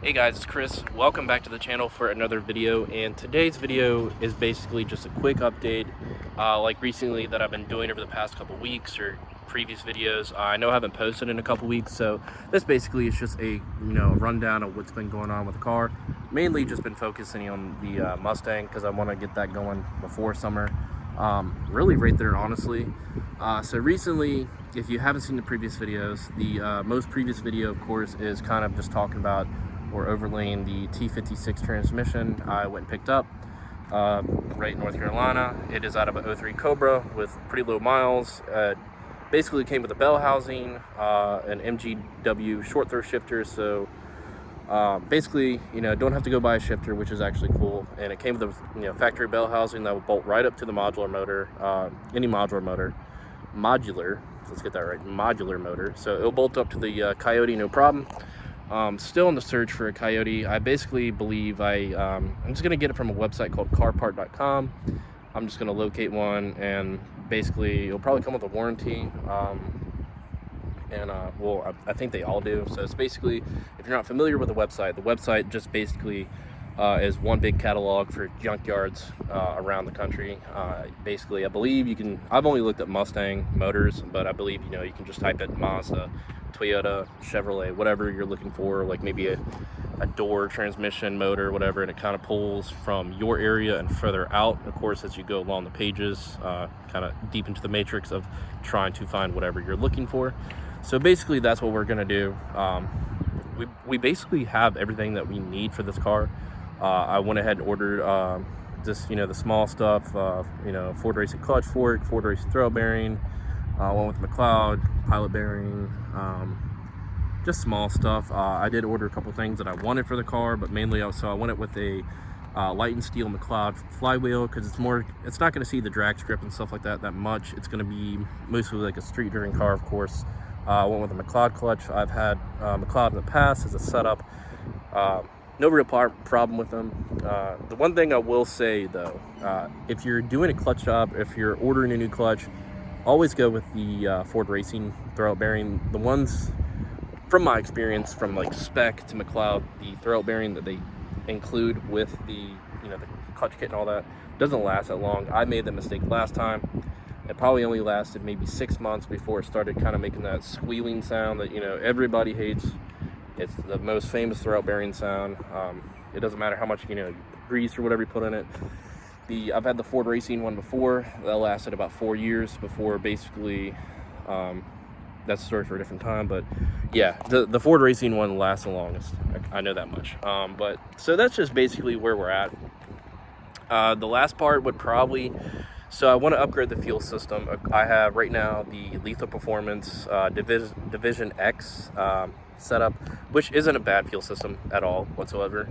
Hey guys, it's Chris. Welcome back to the channel for another video, and today's video is basically just a quick update like recently that I've been doing over the past couple weeks or previous videos. I know I haven't posted in a couple weeks, so this basically is just a rundown of what's been going on with the car. Mainly just been focusing on the Mustang because I want to get that going before summer. Really right there, honestly. So recently, if you haven't seen the previous videos, the most previous video of course is kind of just talking about or overlaying the T56 transmission I went and picked up right in North Carolina. It is out of a 03 Cobra with pretty low miles. Basically came with a bell housing, an MGW short throw shifter, so basically don't have to go buy a shifter, which is actually cool. And it came with a factory bell housing that will bolt right up to the modular motor, any modular motor. Let's get that right, modular motor. So it'll bolt up to the Coyote, no problem. Still in the search for a Coyote. I basically believe I'm just gonna get it from a website called carpart.com. I'm just gonna locate one, and basically it'll probably come with a warranty. Well, I think they all do. So it's basically, if you're not familiar with the website just basically is one big catalog for junkyards around the country. Basically, I believe I've only looked at Mustang motors, but I believe you can just type in Mazda, Toyota, Chevrolet, whatever you're looking for, like maybe a door, transmission, motor, whatever, and it kind of pulls from your area and further out, of course, as you go along the pages, kind of deep into the matrix of trying to find whatever you're looking for. So basically that's what we're gonna do. We basically have everything that we need for this car. I went ahead and ordered just the small stuff, Ford Racing clutch fork, Ford Racing throw bearing, one with McLeod pilot bearing, just small stuff. I did order a couple things that I wanted for the car, but mainly I went with a light and steel McLeod flywheel, because it's not going to see the drag strip and stuff like that much. It's going to be mostly like a street driven car, of course. I went with a McLeod clutch. I've had McLeod in the past as a setup. No real problem with them. The one thing I will say though, if you're doing a clutch job, if you're ordering a new clutch, always go with the Ford Racing throwout bearing. The ones, from my experience, from like spec to McLeod, the throwout bearing that they include with the the clutch kit and all that doesn't last that long. I made that mistake last time. It probably only lasted maybe 6 months before it started kind of making that squealing sound that everybody hates. It's the most famous throwout bearing sound. It doesn't matter how much grease or whatever you put in it. I've had the Ford Racing one before that lasted about 4 years before basically. That's a story for a different time, but yeah, the Ford Racing one lasts the longest. I know that much. But so that's just basically where we're at. The last part would probably. So I want to upgrade the fuel system. I have right now the Lethal Performance Division X setup, which isn't a bad fuel system at all whatsoever.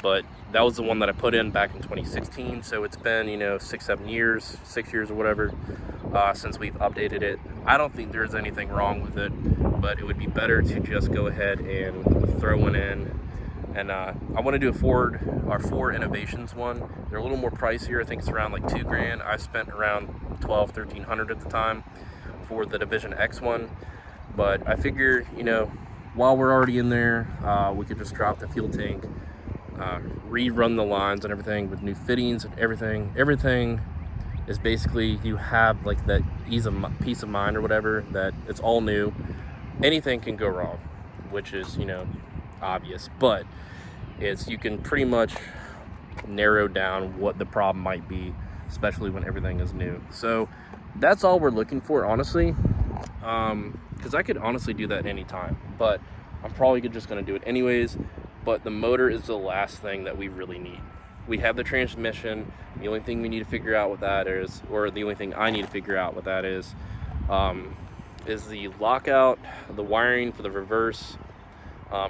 But that was the one that I put in back in 2016. So it's been 6 years or whatever since we've updated it. I don't think there's anything wrong with it, but it would be better to just go ahead and throw one in. And I want to do our Ford Innovations one. They're a little more pricier. I think it's around like $2,000. I spent around $1,300 at the time for the Division X one. But I figure, while we're already in there, we could just drop the fuel tank, rerun the lines and everything with new fittings and everything. Everything is basically, you have like that peace of mind or whatever, that it's all new. Anything can go wrong, which is, obvious, but you can pretty much narrow down what the problem might be, especially when everything is new. So that's all we're looking for, honestly, because I could honestly do that anytime, but I'm probably just going to do it anyways. But the motor is the last thing that we really need. We have the transmission. The only thing we need to figure out what that is, or the only thing I need to figure out what that is the lockout, the wiring for the reverse.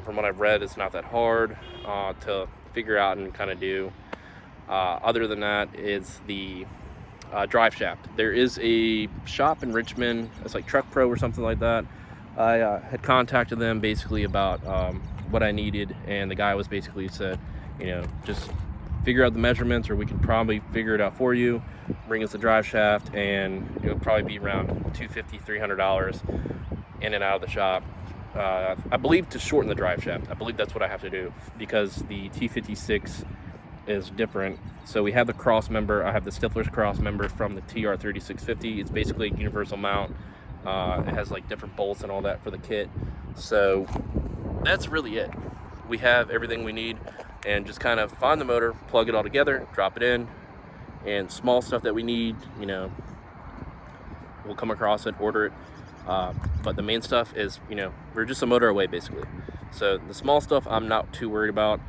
From what I've read, it's not that hard to figure out and kind of do. Other than that, is the drive shaft. There is a shop in Richmond, it's like Truck Pro or something like that. I had contacted them basically about what I needed, and the guy was basically said, just figure out the measurements, or we can probably figure it out for you. Bring us the drive shaft, and it'll probably be around $250, $300 in and out of the shop. I believe to shorten the drive shaft. I believe that's what I have to do, because the T56 is different. So we have the cross member. I have the Stifler's cross member from the TR3650. It's basically a universal mount. It has like different bolts and all that for the kit. So that's really it. We have everything we need, and just kind of find the motor, plug it all together, drop it in, and small stuff that we need, you know, we'll come across it, order it. But the main stuff is, you know, we're just a motor away basically. So the small stuff I'm not too worried about,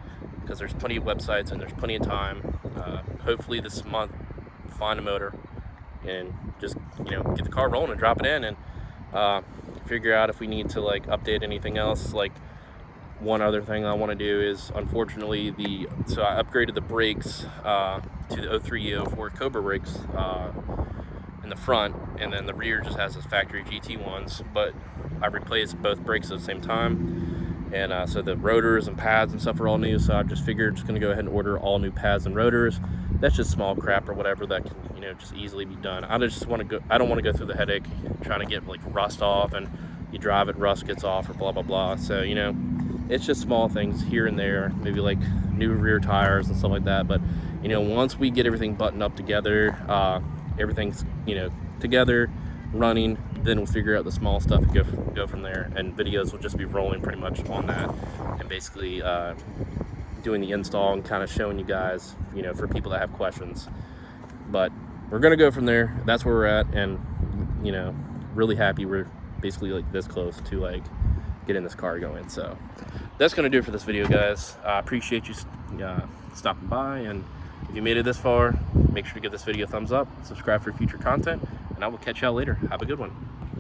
because there's plenty of websites and there's plenty of time. Hopefully this month, find a motor and just, you know, get the car rolling and drop it in, and figure out if we need to like update anything else. Like, one other thing I want to do is, unfortunately, so I upgraded the brakes to the 03 04 Cobra brakes in the front, and then the rear just has its factory GT ones, but I replaced both brakes at the same time, and so the rotors and pads and stuff are all new. So I just figured just gonna go ahead and order all new pads and rotors. That's just small crap or whatever that can, you know, just easily be done. I don't want to go through the headache trying to get like rust off, and you drive it, rust gets off, or blah blah blah. So, you know, it's just small things here and there, maybe like new rear tires and stuff like that. But, you know, once we get everything buttoned up together, everything's, you know, together, running, then we'll figure out the small stuff and go from there. And videos will just be rolling pretty much on that, and basically doing the install and kind of showing you guys, you know, for people that have questions. But we're gonna go from there. That's where we're at, and, you know, really happy we're basically like this close to like getting this car going. So that's gonna do it for this video, guys. I appreciate you stopping by, and if you made it this far, make sure to give this video a thumbs up, subscribe for future content, and I will catch y'all later. Have a good one.